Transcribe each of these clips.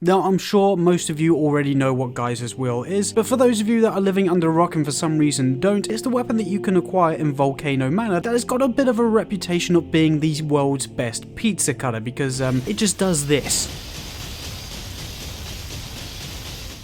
Now, I'm sure most of you already know what Geyser's Wheel is, but for those of you that are living under a rock and for some reason don't, it's the weapon that you can acquire in Volcano Manor that has got a bit of a reputation of being the world's best pizza cutter because it just does this.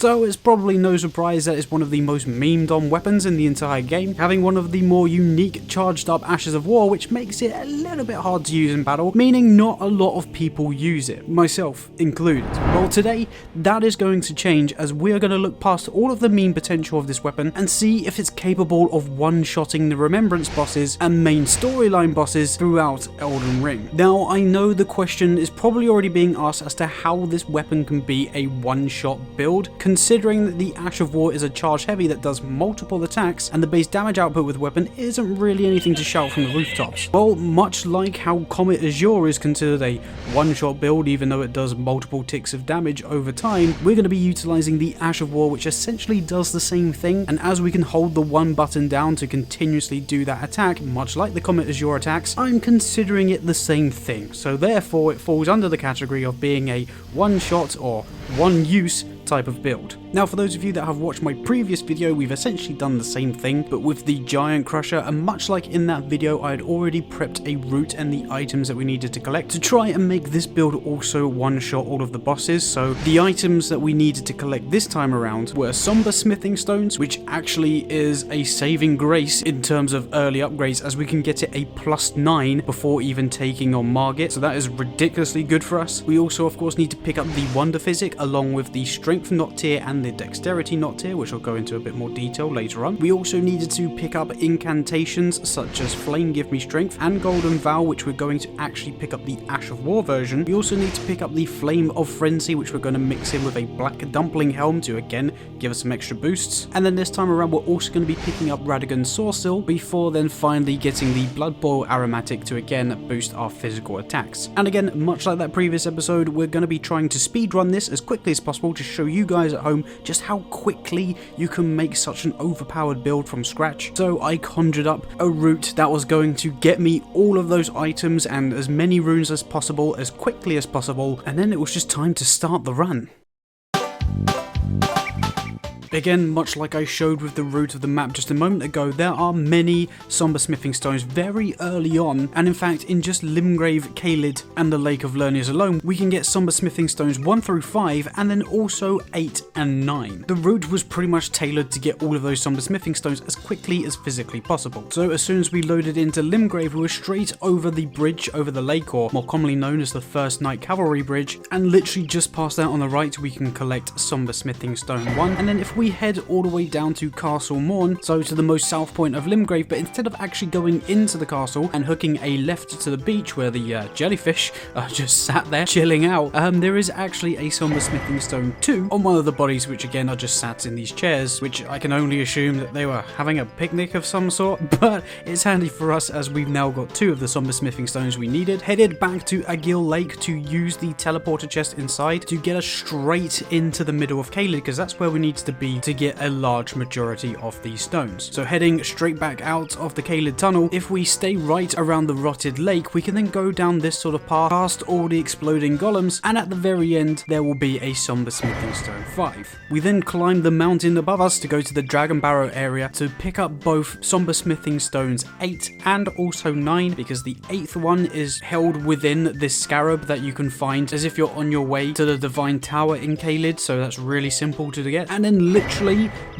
So it's probably no surprise that it's one of the most memed on weapons in the entire game, having one of the more unique charged up Ashes of War, which makes it a little bit hard to use in battle, meaning not a lot of people use it, myself included. Well, today that is going to change as we are going to look past all of the meme potential of this weapon and see if it's capable of one-shotting the Remembrance bosses and main storyline bosses throughout Elden Ring. Now, I know the question is probably already being asked as to how this weapon can be a one-shot build, considering that the Ash of War is a charge heavy that does multiple attacks and the base damage output with the weapon isn't really anything to shout from the rooftops. Well, much like how Comet Azure is considered a one-shot build even though it does multiple ticks of damage over time, we're going to be utilizing the Ash of War, which essentially does the same thing, and as we can hold the one button down to continuously do that attack, much like the Comet Azure attacks, I'm considering it the same thing, so therefore it falls under the category of being a one-shot or one-use type of build. Now, for those of you that have watched my previous video, we've essentially done the same thing, but with the Giant Crusher, and much like in that video, I had already prepped a route and the items that we needed to collect to try and make this build also one-shot all of the bosses. So the items that we needed to collect this time around were Somber Smithing Stones, which actually is a saving grace in terms of early upgrades, as we can get it a +9 before even taking on Margit, so that is ridiculously good for us. We also, of course, need to pick up the Wonder Physic along with the Strength Knot tier and the Dexterity Knot tier, which I'll go into a bit more detail later on. We also needed to pick up incantations such as Flame Give Me Strength and Golden Vow, which we're going to actually pick up the Ash of War version. We also need to pick up the Flame of Frenzy, which we're going to mix in with a Black Dumpling Helm to again give us some extra boosts. And then this time around we're also going to be picking up Radagon's Sourcil before then finally getting the Blood Boil Aromatic to again boost our physical attacks. And again, much like that previous episode, we're going to be trying to speedrun this as quickly as possible to show you guys at home just how quickly you can make such an overpowered build from scratch. So I conjured up a route that was going to get me all of those items and as many runes as possible as quickly as possible, and then it was just time to start the run. Again, much like I showed with the route of the map just a moment ago, there are many Somber Smithing Stones very early on, and in fact in just Limgrave, Caelid and the Lake of Lernias alone, we can get Somber Smithing Stones 1 through 5 and then also 8 and 9. The route was pretty much tailored to get all of those Somber Smithing Stones as quickly as physically possible. So as soon as we loaded into Limgrave, we were straight over the bridge over the lake, or more commonly known as the First Night Cavalry Bridge, and literally just past that on the right we can collect Somber Smithing Stone 1, and then if we head all the way down to Castle Morn, so to the most south point of Limgrave, but instead of actually going into the castle and hooking a left to the beach where the jellyfish just sat there chilling out, there is actually a Somber Smithing Stone 2 on one of the bodies, which again are just sat in these chairs, which I can only assume that they were having a picnic of some sort, but it's handy for us as we've now got 2 of the Somber Smithing Stones we needed. Headed back to Agil Lake to use the teleporter chest inside to get us straight into the middle of Caelid, because that's where we need to be to get a large majority of these stones. So heading straight back out of the Caelid tunnel, if we stay right around the rotted lake, we can then go down this sort of path past all the exploding golems, and at the very end there will be a Somber Smithing Stone 5. We then climb the mountain above us to go to the Dragon Barrow area to pick up both Somber Smithing Stones 8 and also 9, because the 8th one is held within this scarab that you can find as if you're on your way to the Divine Tower in Caelid, so that's really simple to get. And then literally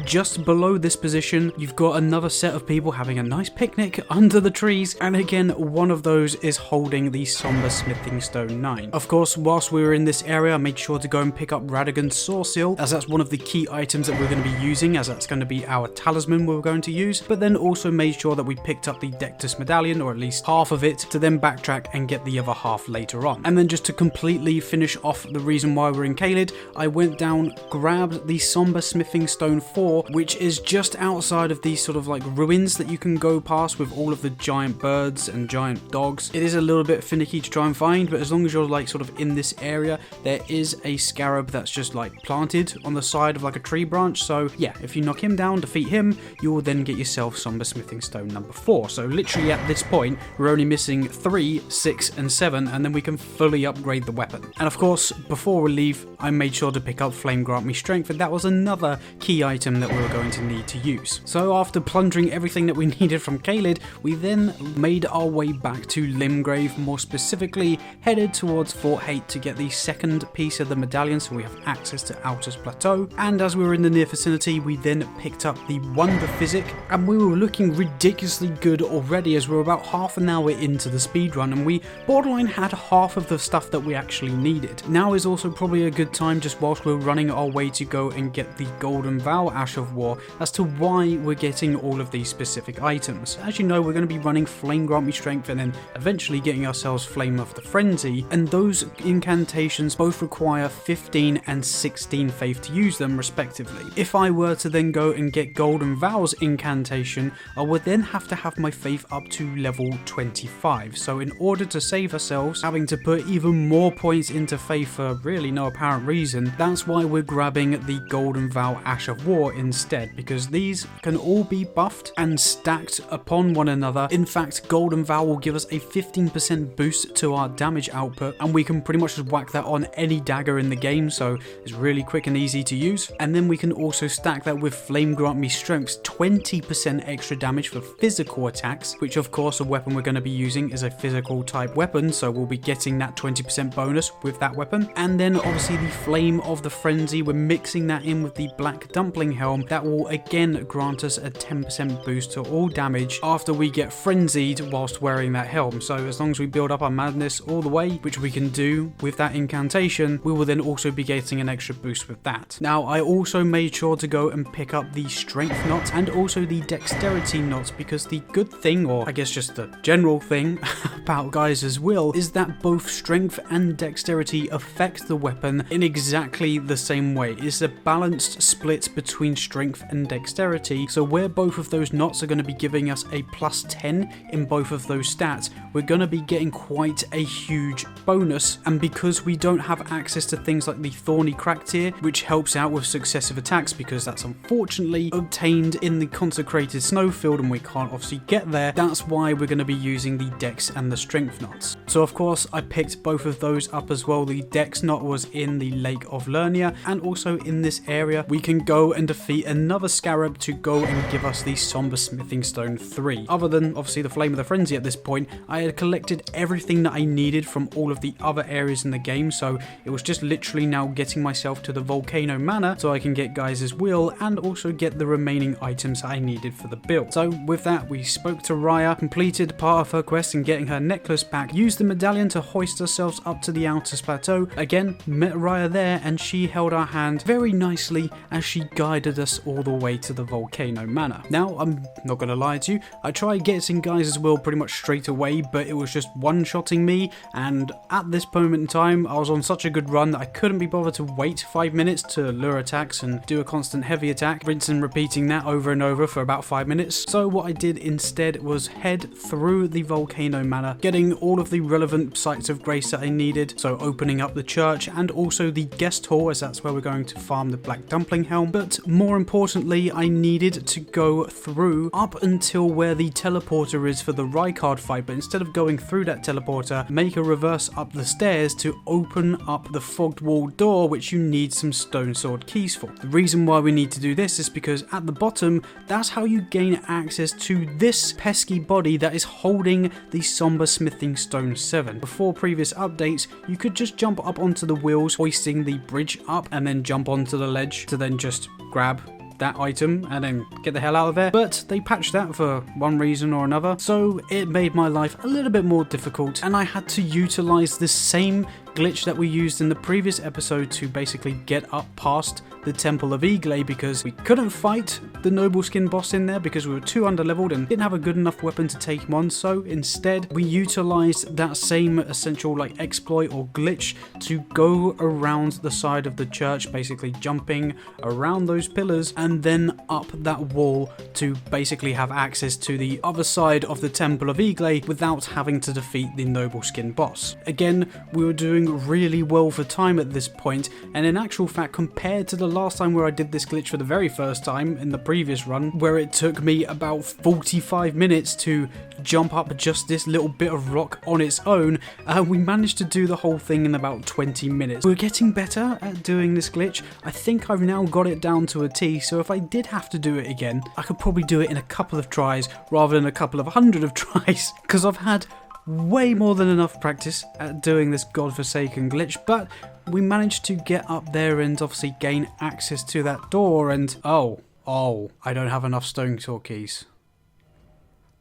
just below this position you've got another set of people having a nice picnic under the trees, and again one of those is holding the Somber Smithing Stone 9. Of course, whilst we were in this area I made sure to go and pick up Radagon's Sourcil, as that's one of the key items that we're going to be using, as that's going to be our talisman we're going to use, but then also made sure that we picked up the Dectus Medallion, or at least half of it, to then backtrack and get the other half later on. And then just to completely finish off the reason why we're in Caelid, I went down, grabbed the Somber Smithing Smithing Stone 4, which is just outside of these sort of like ruins that you can go past with all of the giant birds and giant dogs. It is a little bit finicky to try and find, but as long as you're like sort of in this area, there is a scarab that's just like planted on the side of like a tree branch. So yeah, if you knock him down, defeat him, you will then get yourself Somber Smithing Stone number 4. So literally at this point, we're only missing 3, 6, and 7, and then we can fully upgrade the weapon. And of course, before we leave, I made sure to pick up Flame Grant Me Strength, and that was another key item that we were going to need to use. So after plundering everything that we needed from Caelid, we then made our way back to Limgrave, more specifically headed towards Fort Hate to get the second piece of the medallion so we have access to Altus Plateau. And as we were in the near vicinity, we then picked up the Wonder Physic, and we were looking ridiculously good already as we're about half an hour into the speedrun, and we borderline had half of the stuff that we actually needed. Now is also probably a good time, just whilst we're running our way, to go and get the Golden Vow Ash of War as to why we're getting all of these specific items. As you know, we're going to be running Flame Grant Me Strength and then eventually getting ourselves Flame of the Frenzy, and those incantations both require 15 and 16 faith to use them respectively. If I were to then go and get Golden Vow's incantation, I would then have to have my faith up to level 25. So in order to save ourselves having to put even more points into faith for really no apparent reason, that's why we're grabbing the Golden Vow Ash of War instead, because these can all be buffed and stacked upon one another. In fact, Golden Vow will give us a 15% boost to our damage output, and we can pretty much just whack that on any dagger in the game, so it's really quick and easy to use. And then we can also stack that with Flame Grant Me Strength's 20% extra damage for physical attacks, which of course a weapon we're going to be using is a physical type weapon, so we'll be getting that 20% bonus with that weapon. And then obviously the Flame of the Frenzy, we're mixing that in with the Black Dumpling Helm, that will again grant us a 10% boost to all damage after we get frenzied whilst wearing that helm. So as long as we build up our madness all the way, which we can do with that incantation, we will then also be getting an extra boost with that. Now I also made sure to go and pick up the Strength Knot and also the Dexterity Knot, because the good thing, or I guess just the general thing about Geyser's Will, is that both Strength and Dexterity affect the weapon in exactly the same way. It's a balanced split between Strength and Dexterity, so where both of those knots are going to be giving us a plus 10 in both of those stats, we're going to be getting quite a huge bonus. And because we don't have access to things like the Thorny Crack tier, which helps out with successive attacks because that's unfortunately obtained in the Consecrated Snowfield and we can't obviously get there, that's why we're going to be using the Dex and the Strength knots. So of course I picked both of those up as well. The Dex knot was in the Lake of Lernia, and also in this area we can go and defeat another scarab to go and give us the Somber Smithing Stone 3. Other than obviously the Flame of the Frenzy at this point, I had collected everything that I needed from all of the other areas in the game, so it was just literally now getting myself to the Volcano Manor so I can get Geyser's Will and also get the remaining items I needed for the build. So with that, we spoke to Raya, completed part of her quest and getting her necklace back, used the medallion to hoist ourselves up to the Altus Plateau. Again, met Raya there and she held our hand very nicely as she guided us all the way to the Volcano Manor. Now, I'm not going to lie to you, I tried getting Geyser's Will pretty much straight away, but it was just one-shotting me, and at this moment in time, I was on such a good run that I couldn't be bothered to wait 5 minutes to lure attacks and do a constant heavy attack, rinse and repeating that over and over for about 5 minutes. So what I did instead was head through the Volcano Manor, getting all of the relevant sites of grace that I needed, so opening up the church and also the guest hall, as that's where we're going to farm the Black Dumpling Helm. But more importantly, I needed to go through up until where the teleporter is for the Rykard fight, but instead of going through that teleporter, make a reverse up the stairs to open up the fogged wall door, which you need some stone sword keys for. The reason why we need to do this is because at the bottom, that's how you gain access to this pesky body that is holding the Somber Smithing Stone 7. Before previous updates, you could just jump up onto the wheels, hoisting the bridge up, and then jump onto the ledge to then just grab that item and then get the hell out of there, but they patched that for one reason or another, so it made my life a little bit more difficult, and I had to utilize the same glitch that we used in the previous episode to basically get up past the Temple of Eagle, because we couldn't fight the noble skin boss in there because we were too underleveled and didn't have a good enough weapon to take him on. So instead we utilized that same essential like exploit or glitch to go around the side of the church, basically jumping around those pillars and then up that wall to basically have access to the other side of the Temple of Eagle without having to defeat the noble skin boss. Again, we were doing really well for time at this point, and in actual fact, compared to the last time where I did this glitch for the very first time in the previous run, where it took me about 45 minutes to jump up just this little bit of rock on its own, we managed to do the whole thing in about 20 minutes. We're getting better at doing this glitch. I think I've now got it down to a T, so if I did have to do it again, I could probably do it in a couple of tries rather than a couple of hundred of tries, because I've had way more than enough practice at doing this godforsaken glitch. But we managed to get up there and obviously gain access to that door, and oh, I don't have enough stone sword keys.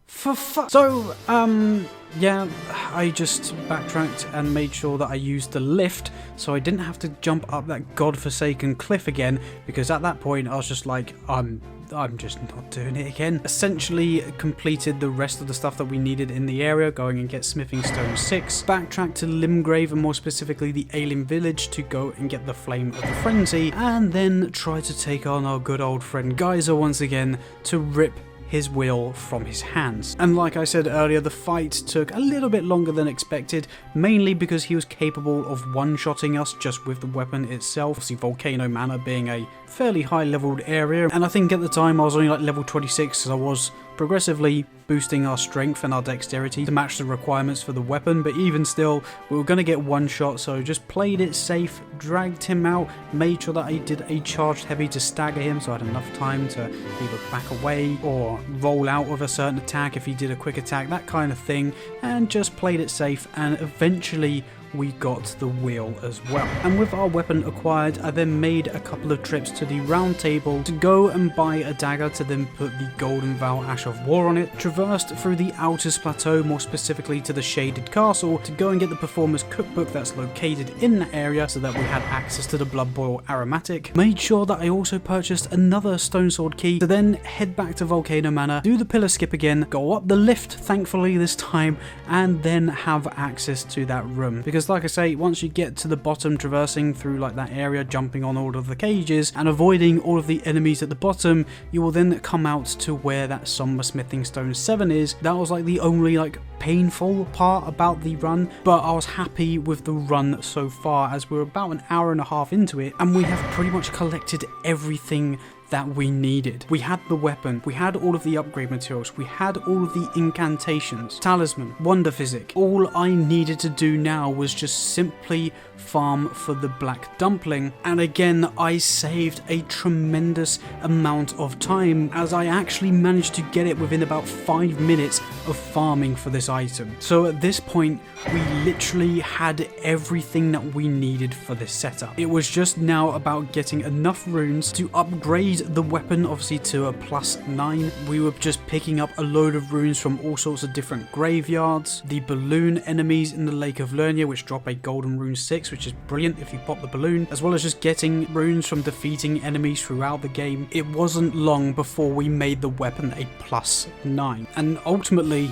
So, yeah, I just backtracked and made sure that I used the lift so I didn't have to jump up that godforsaken cliff again, because at that point I was just like, I'm just not doing it again. Essentially completed the rest of the stuff that we needed in the area, going and get Smithing Stone 6, backtrack to Limgrave and more specifically the Alien Village to go and get the Flame of the Frenzy, and then try to take on our good old friend Geyser once again to rip his will from his hands. And like I said earlier, the fight took a little bit longer than expected, mainly because he was capable of one-shotting us just with the weapon itself. Obviously Volcano Manor being a fairly high leveled area, and I think at the time I was only like level 26 because I was progressively boosting our strength and our dexterity to match the requirements for the weapon, but even still we were going to get one shot, so just played it safe, dragged him out, made sure that I did a charged heavy to stagger him so I had enough time to either back away or roll out with a certain attack if he did a quick attack, that kind of thing, and just played it safe, and eventually we got the wheel as well. And with our weapon acquired, I then made a couple of trips to the round table to go and buy a dagger to then put the Golden Vow Ash of War on it, traversed through the Outers Plateau, more specifically to the Shaded Castle, to go and get the Performer's Cookbook that's located in that area so that we had access to the Blood Boil Aromatic. Made sure that I also purchased another Stone Sword key to then head back to Volcano Manor, do the pillar skip again, go up the lift thankfully this time, and then have access to that room. Because like I say, once you get to the bottom, traversing through like that area, jumping on all of the cages and avoiding all of the enemies at the bottom, you will then come out to where that Somber Smithing Stone 7 is. That was like the only like painful part about the run, but I was happy with the run so far as we're about an hour and a half into it and we have pretty much collected everything that we needed. We had the weapon, we had all of the upgrade materials, we had all of the incantations, talisman, wonder physic. All I needed to do now was just simply farm for the black dumpling, and again I saved a tremendous amount of time as I actually managed to get it within about 5 minutes of farming for this item. So at this point we literally had everything that we needed for this setup. It was just now about getting enough runes to upgrade the weapon obviously to a +9. We were just picking up a load of runes from all sorts of different graveyards, the balloon enemies in the Lake of Lernia which drop a golden rune 6, which is brilliant if you pop the balloon, as well as just getting runes from defeating enemies throughout the game. It wasn't long before we made the weapon a +9, and ultimately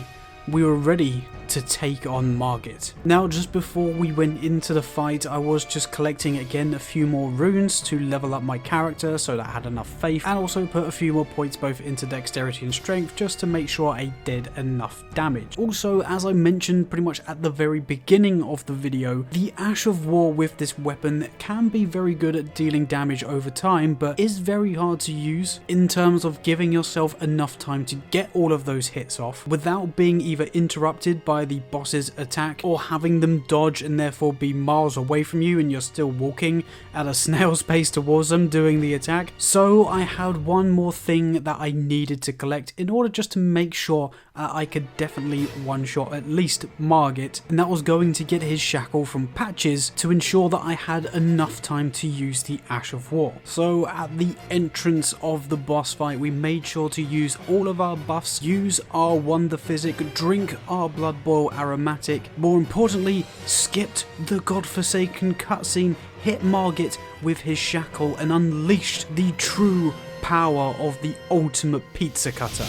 we were ready to take on Margit. Now, just before we went into the fight, I was just collecting again a few more runes to level up my character so that I had enough faith, and also put a few more points both into dexterity and strength just to make sure I did enough damage. Also, as I mentioned pretty much at the very beginning of the video, the Ash of War with this weapon can be very good at dealing damage over time, but is very hard to use in terms of giving yourself enough time to get all of those hits off without being either interrupted by the boss's attack or having them dodge and therefore be miles away from you and you're still walking at a snail's pace towards them doing the attack. So I had one more thing that I needed to collect in order just to make sure I could definitely one-shot at least Margit, and that was going to get his shackle from Patches to ensure that I had enough time to use the Ash of War. So at the entrance of the boss fight, we made sure to use all of our buffs, use our Wonder Physic, drink our Blood Boil Aromatic, more importantly, skipped the godforsaken cutscene, hit Margit with his shackle, and unleashed the true power of the ultimate pizza cutter.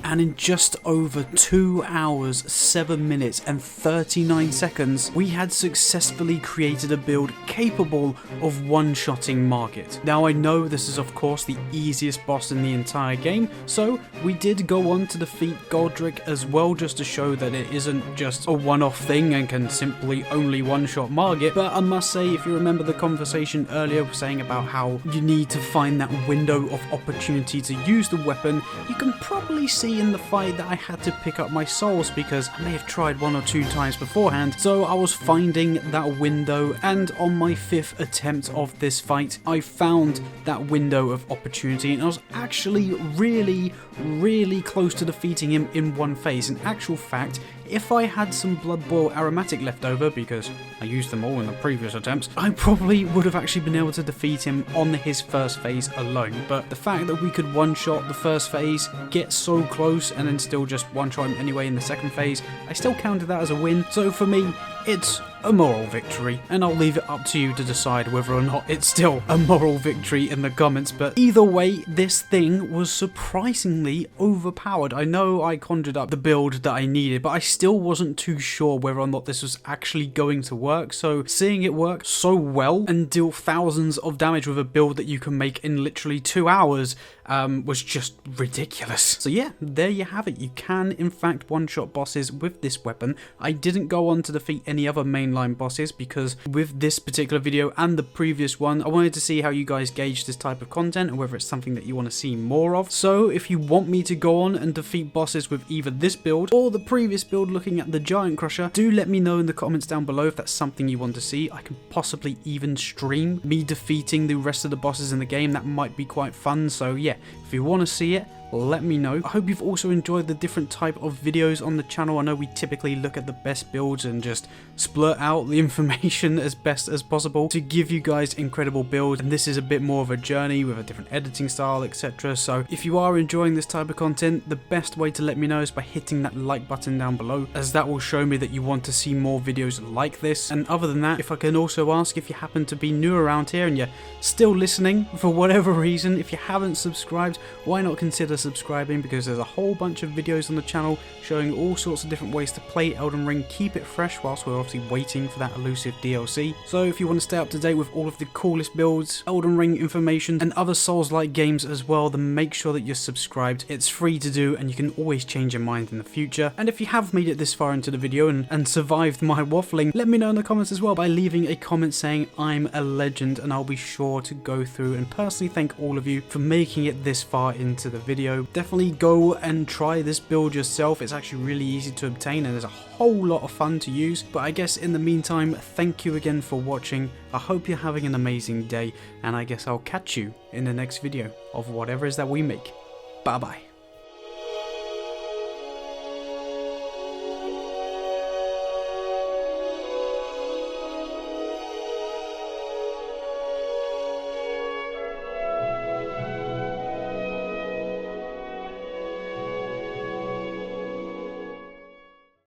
And in just over 2 hours, 7 minutes and 39 seconds, we had successfully created a build capable of one-shotting Margit. Now I know this is of course the easiest boss in the entire game, so we did go on to defeat Godric as well, just to show that it isn't just a one-off thing and can simply only one-shot Margit. But I must say, if you remember the conversation earlier saying about how you need to find that window of opportunity to use the weapon, you can probably see in the fight that I had to pick up my souls because I may have tried 1 or 2 times beforehand. So I was finding that window, and on my 5th attempt of this fight I found that window of opportunity, and I was actually really close to defeating him in one phase. In actual fact, if I had some Blood Boil Aromatic left over, because I used them all in the previous attempts, I probably would have actually been able to defeat him on his first phase alone. But the fact that we could one-shot the first phase, get so close, and then still just one-shot him anyway in the second phase, I still counted that as a win. So for me, it's a moral victory, and I'll leave it up to you to decide whether or not it's still a moral victory in the comments. But either way, this thing was surprisingly overpowered. I know I conjured up the build that I needed, but I still wasn't too sure whether or not this was actually going to work. So seeing it work so well and deal thousands of damage with a build that you can make in literally 2 hours was just ridiculous. So yeah, there you have it. You can in fact one-shot bosses with this weapon. I didn't go on to defeat any other mainline bosses because with this particular video and the previous one, I wanted to see how you guys gauge this type of content and whether it's something that you want to see more of. So if you want me to go on and defeat bosses with either this build or the previous build looking at the Giant Crusher, do let me know in the comments down below if that's something you want to see. I can possibly even stream me defeating the rest of the bosses in the game. That might be quite fun. So yeah, if you want to see it, let me know. I hope you've also enjoyed the different type of videos on the channel. I know we typically look at the best builds and just splurt out the information as best as possible to give you guys incredible builds, and this is a bit more of a journey with a different editing style, etc. So if you are enjoying this type of content, the best way to let me know is by hitting that like button down below, as that will show me that you want to see more videos like this. And other than that, if I can also ask, if you happen to be new around here and you're still listening for whatever reason, if you haven't subscribed, why not consider subscribing, because there's a whole bunch of videos on the channel showing all sorts of different ways to play Elden Ring, keep it fresh whilst we're obviously waiting for that elusive DLC. So if you want to stay up to date with all of the coolest builds, Elden Ring information, and other Souls-like games as well, then make sure that you're subscribed. It's free to do, and you can always change your mind in the future. And if you have made it this far into the video and survived my waffling, let me know in the comments as well by leaving a comment saying I'm a legend, and I'll be sure to go through and personally thank all of you for making it this far into the video. Definitely go and try this build yourself. It's actually really easy to obtain and there's a whole lot of fun to use. But I guess in the meantime, thank you again for watching. I hope you're having an amazing day, and I guess I'll catch you in the next video of whatever it is that we make. Bye bye.